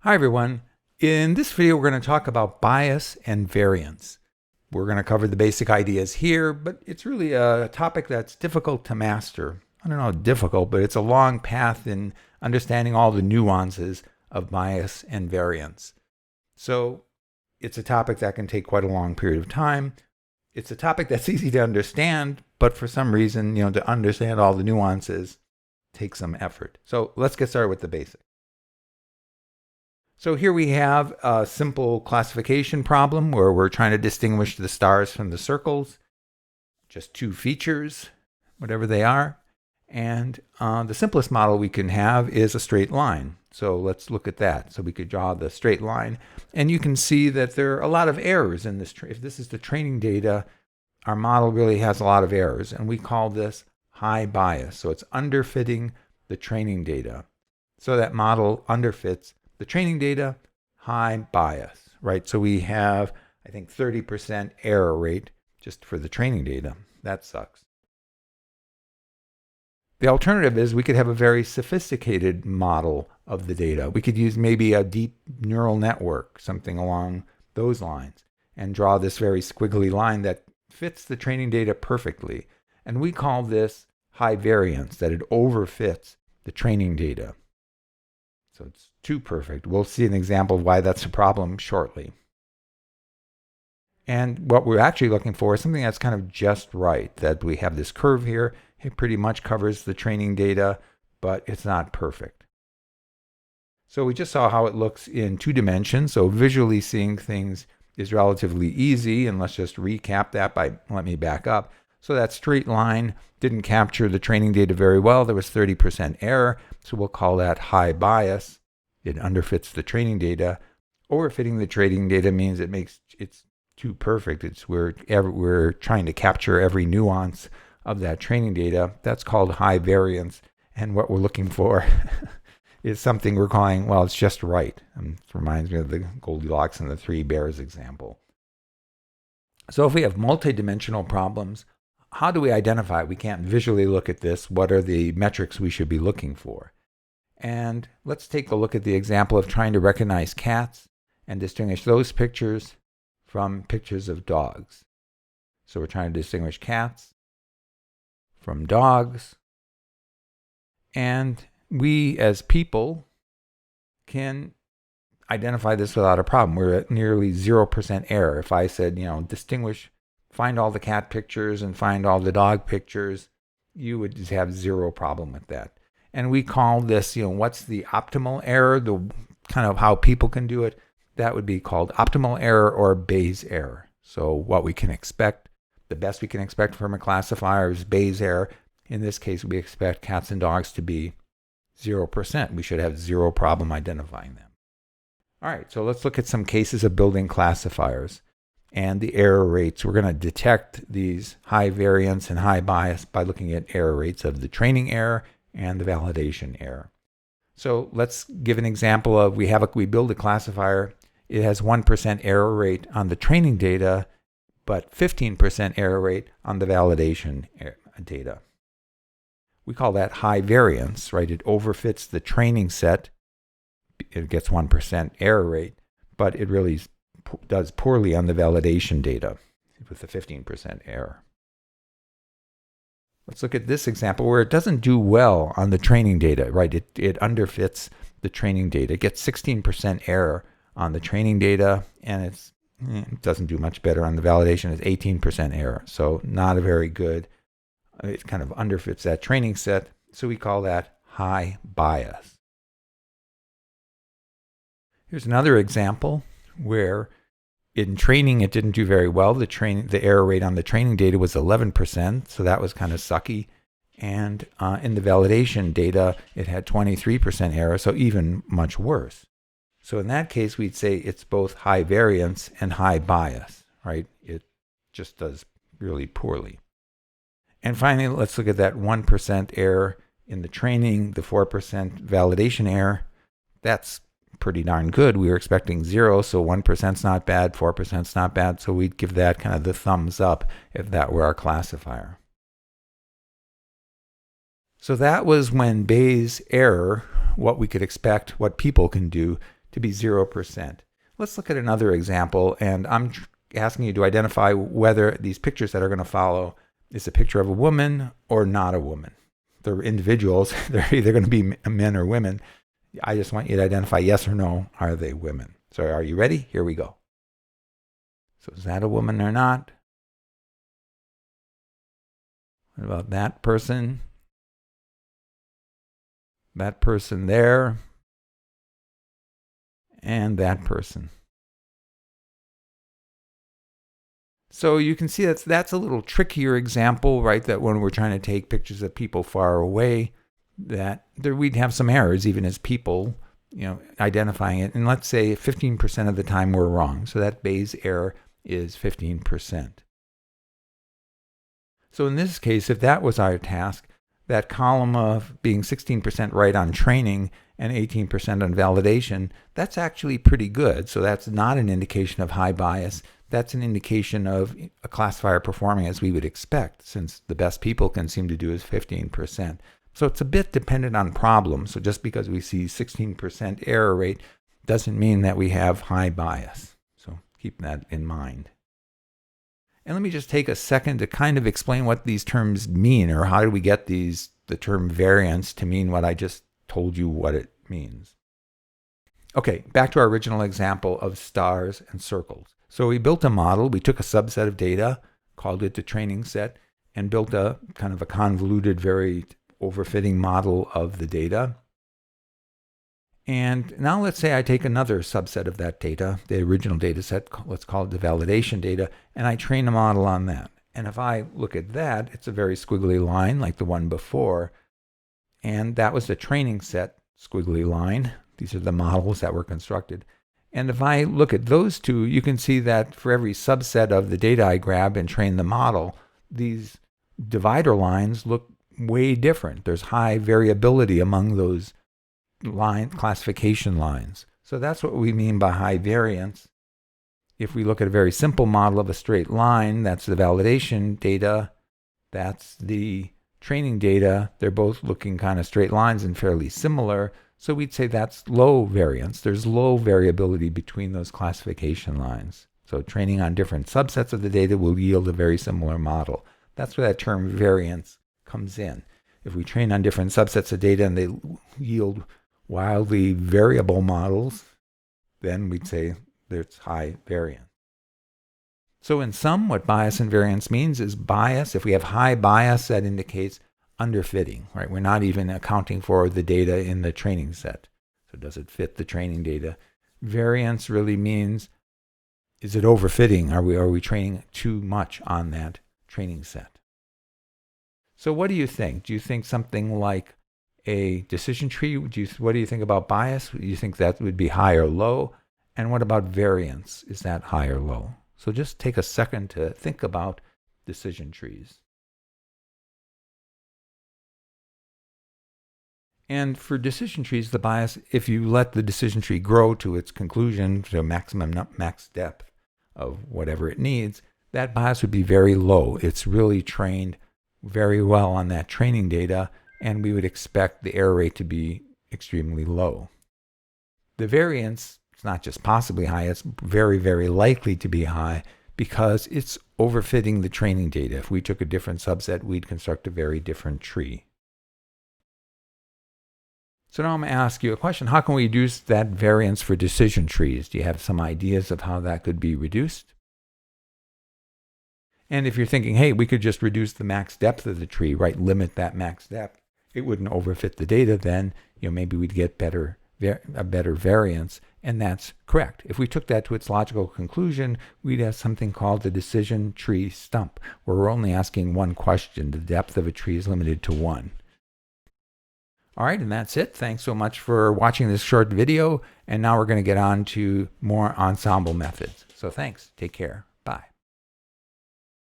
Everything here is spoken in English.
Hi everyone. In this video, we're going to talk about bias and variance. We're going to cover the basic ideas here, but it's really a topic that's difficult to master. I don't know, difficult, but it's a long path in understanding all the nuances of bias and variance. So it's a topic that can take quite a long period of time. It's a topic that's easy to understand, but for some reason, to understand all the nuances takes some effort. So let's get started with the basics. So here we have a simple classification problem where we're trying to distinguish the stars from the circles, just two features, whatever they are. And the simplest model we can have is a straight line. So let's look at that. So we could draw the straight line, and you can see that there are a lot of errors in this. If this is the training data, our model really has a lot of errors, and we call this high bias. So it's underfitting the training data. So that model underfits the training data, high bias, right? So we have, I think, 30% error rate just for the training data. That sucks. The alternative is we could have a very sophisticated model of the data. We could use maybe a deep neural network, something along those lines, and draw this very squiggly line that fits the training data perfectly. And we call this high variance, that it overfits the training data. So it's too perfect. We'll see an example of why that's a problem shortly. And what we're actually looking for is something that's kind of just right, that we have this curve here. It pretty much covers the training data, but it's not perfect. So we just saw how it looks in 2 dimensions. So visually seeing things is relatively easy, and let's just recap that let me back up. So that straight line didn't capture the training data very well. There was 30% error, so we'll call that high bias. It underfits the training data. Overfitting the training data means it's too perfect. We're trying to capture every nuance of that training data. That's called high variance, and what we're looking for is something we're calling, well, it's just right. It reminds me of the Goldilocks and the 3 bears example. So if we have multidimensional problems, how do we identify it? We can't visually look at this. What are the metrics we should be looking for? And let's take a look at the example of trying to recognize cats and distinguish those pictures from pictures of dogs. So we're trying to distinguish cats from dogs. And we as people can identify this without a problem. We're at nearly 0% error. If I said, find all the cat pictures and find all the dog pictures, you would just have 0 problem with that. And we call this, what's the optimal error, the kind of how people can do it, that would be called optimal error or Bayes error. So what we can expect, the best we can expect from a classifier is Bayes error. In this case, we expect cats and dogs to be 0%. We should have 0 problem identifying them. All right, so let's look at some cases of building classifiers and the error rates. We're going to detect these high variance and high bias by looking at error rates of the training error and the validation error. So let's give an example of we build a classifier. It has 1% error rate on the training data, but 15% error rate on the validation data. We call that high variance, right? It overfits the training set. It gets 1% error rate, but it really does poorly on the validation data with a 15% error. Let's look at this example where it doesn't do well on the training data, right? It underfits the training data. It gets 16% error on the training data, and it doesn't do much better on the validation. It's 18% error, so not a very good. It kind of underfits that training set, so we call that high bias. Here's another example where in training it didn't do very well. The error rate on the training data was 11%, so that was kind of sucky. And in the validation data, it had 23% error, so even much worse. So in that case, we'd say it's both high variance and high bias, right? It just does really poorly. And finally, let's look at that 1% error in the training, the 4% validation error. That's pretty darn good. We were expecting 0, so 1%'s not bad, 4%'s not bad, so we'd give that kind of the thumbs up if that were our classifier. So that was when Bayes error, what we could expect, what people can do to be 0%. Let's look at another example, and I'm asking you to identify whether these pictures that are going to follow is a picture of a woman or not a woman. They're individuals. They're either going to be men or women. I just want you to identify yes or no, are they women? So are you ready? Here we go. So is that a woman or not? What about that person? That person there? And that person. So you can see that's a little trickier example, right? That when we're trying to take pictures of people far away, that we'd have some errors even as people, identifying it. And let's say 15% of the time we're wrong. So that Bayes error is 15%. So in this case, if that was our task, that column of being 16% right on training and 18% on validation, that's actually pretty good. So that's not an indication of high bias. That's an indication of a classifier performing as we would expect, since the best people can seem to do is 15%. So it's a bit dependent on problem. So just because we see 16% error rate doesn't mean that we have high bias. So keep that in mind. And let me just take a second to kind of explain what these terms mean, or how do we get the term variance to mean what I just told you what it means. Okay, back to our original example of stars and circles. So we built a model. We took a subset of data, called it the training set, and built a kind of a convoluted, very overfitting model of the data. And now let's say I take another subset of that data, the original data set, let's call it the validation data, and I train a model on that. And if I look at that, it's a very squiggly line like the one before. And that was the training set squiggly line. These are the models that were constructed. And if I look at those two, you can see that for every subset of the data I grab and train the model, these divider lines look way different. There's high variability among those classification lines. So that's what we mean by high variance. If we look at a very simple model of a straight line, that's the validation data, that's the training data. They're both looking kind of straight lines and fairly similar. So we'd say that's low variance. There's low variability between those classification lines. So training on different subsets of the data will yield a very similar model. That's where that term variance comes in. If we train on different subsets of data and they yield wildly variable models, then we'd say there's high variance. So in sum, what bias and variance means is bias. If we have high bias, that indicates underfitting, right? We're not even accounting for the data in the training set. So does it fit the training data? Variance really means, is it overfitting? Are we training too much on that training set? So what do you think? Do you think something like a decision tree? What do you think about bias? Do you think that would be high or low? And what about variance? Is that high or low? So just take a second to think about decision trees. And for decision trees, the bias, if you let the decision tree grow to its conclusion, to max depth of whatever it needs, that bias would be very low. It's really trained very well on that training data, and we would expect the error rate to be extremely low. The variance, it's not just possibly high, it's very, very likely to be high because it's overfitting the training data. If we took a different subset, we'd construct a very different tree. So now I'm going to ask you a question. How can we reduce that variance for decision trees? Do you have some ideas of how that could be reduced? And if you're thinking, hey, we could just reduce the max depth of the tree, right? Limit that max depth. It wouldn't overfit the data then. Maybe we'd get a better variance. And that's correct. If we took that to its logical conclusion, we'd have something called the decision tree stump, where we're only asking one question. The depth of a tree is limited to 1. All right, and that's it. Thanks so much for watching this short video. And now we're going to get on to more ensemble methods. So thanks. Take care.